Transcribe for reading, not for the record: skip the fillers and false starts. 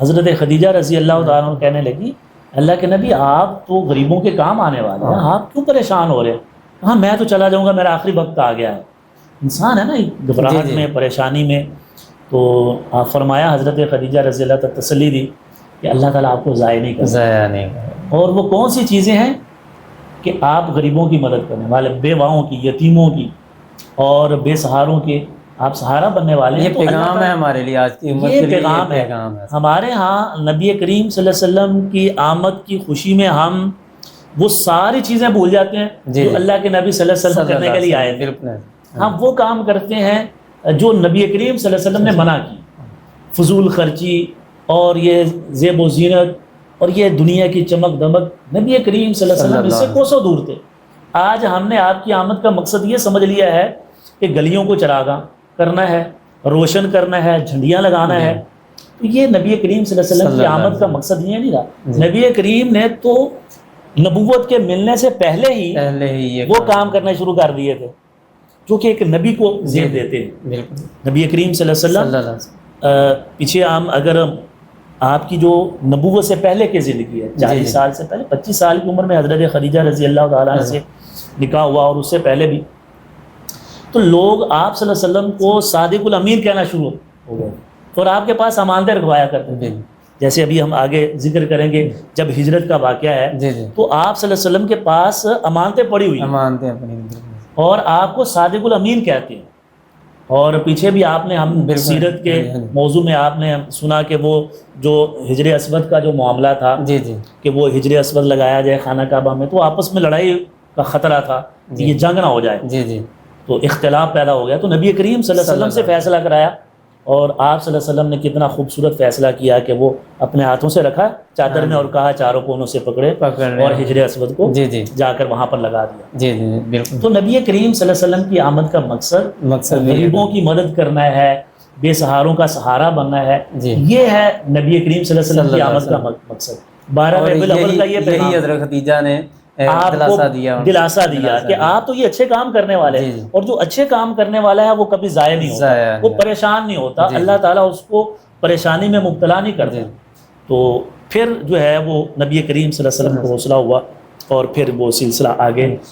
حضرت خدیجہ رضی اللہ تعالیٰ عنہ کہنے لگی اللہ کے نبی آپ تو غریبوں کے کام آنے والے ہیں، آپ کیوں پریشان ہو رہے ہیں؟ ہاں میں تو چلا جاؤں گا، میرا آخری وقت آ گیا ہے. انسان ہے نا گھبراہٹ میں، پریشانی میں. تو آپ فرمایا حضرت خدیجہ رضی اللہ تعالیٰ تسلی دی کہ اللہ تعالیٰ آپ کو ضائع نہیں کرے. اور وہ کون سی چیزیں ہیں کہ آپ غریبوں کی مدد کرنے والے، بیواؤں کی، یتیموں کی اور بے سہاروں کے آپ سہارا بننے والے ہیں. یہ پیغام ہے ہمارے لیے آج کی امت کے لیے. یہ پیغام ہے ہمارے ہاں. نبی کریم صلی اللہ علیہ وسلم کی آمد کی خوشی میں ہم وہ ساری چیزیں بھول جاتے ہیں جو اللہ کے نبی صلی اللہ علیہ وسلم کرنے کے لیے آئے تھے. ہم وہ کام کرتے ہیں جو نبی کریم صلی اللہ علیہ وسلم نے منع کی، فضول خرچی اور یہ زیب و زینت اور یہ دنیا کی چمک دمک. نبی کریم صلی اللہ علیہ وسلم اس سے کوسوں دور تھے. آج ہم نے آپ کی آمد کا مقصد یہ سمجھ لیا ہے کہ گلیوں کو چراغاں کرنا ہے، روشن کرنا ہے، جھنڈیاں لگانا ہے. تو یہ نبی کریم صلی اللہ علیہ وسلم کی آمد کا مقصد یہ نہیں رہا. نبی کریم نے تو نبوت کے ملنے سے پہلے ہی وہ کام کرنے شروع کر دیے تھے جو کہ ایک نبی کو زیب دیتے ہیں. نبی کریم صلی اللہ علیہ وسلم پیچھے ہم اگر آپ کی جو نبوت سے پہلے کی زندگی ہے، 40 سال سے پہلے، 25 سال کی عمر میں حضرت خدیجہ رضی اللہ تعالیٰ عنہ سے نکاح ہوا اور اس سے پہلے بھی، تو لوگ آپ صلی اللہ علیہ وسلم کو صادق الامین کہنا شروع ہو گئے اور آپ کے پاس امانتیں رکھوایا کرتے تھے. جیسے ابھی ہم آگے ذکر کریں گے جب ہجرت کا واقعہ ہے تو آپ صلی اللہ علیہ وسلم کے پاس امانتیں پڑی ہوئی اور آپ کو صادق الامین کہتے ہیں. اور پیچھے بھی آپ نے ہم سیرت کے موضوع میں آپ نے سنا کہ وہ جو حجر اسود کا جو معاملہ تھا کہ وہ حجر اسود لگایا جائے خانہ کعبہ میں، تو آپس میں لڑائی کا خطرہ تھا کہ یہ جنگ نہ ہو جائے، تو اختلاف پیدا ہو گیا. تو نبی کریم صلی اللہ علیہ وسلم سے فیصلہ کرایا اور آپ صلی اللہ علیہ وسلم نے کتنا خوبصورت فیصلہ کیا کہ وہ اپنے ہاتھوں سے رکھا چادر میں اور کہا چاروں کونوں سے پکڑے اور حجر اسود کو جا کر وہاں پر لگا دیا. تو نبی کریم صلی اللہ علیہ وسلم کی آمد کا مقصد غریبوں کی مدد کرنا ہے، بے سہاروں کا سہارا بننا ہے. یہ ہے نبی کریم صلی اللہ علیہ وسلم کی آمد کا مقصد. 12 ربیع الاول کا یہ پیغام حضرت خدیجہ نے آپ کو دلاسا دیا کہ آپ تو یہ اچھے کام کرنے والے ہیں، اور جو اچھے کام کرنے والا ہے وہ کبھی ضائع نہیں ہوتا، وہ پریشان نہیں ہوتا. اللہ تعالیٰ اس کو پریشانی میں مبتلا نہیں کرتا. تو پھر جو ہے وہ نبی کریم صلی اللہ علیہ وسلم کو حوصلہ ہوا اور پھر وہ سلسلہ آگے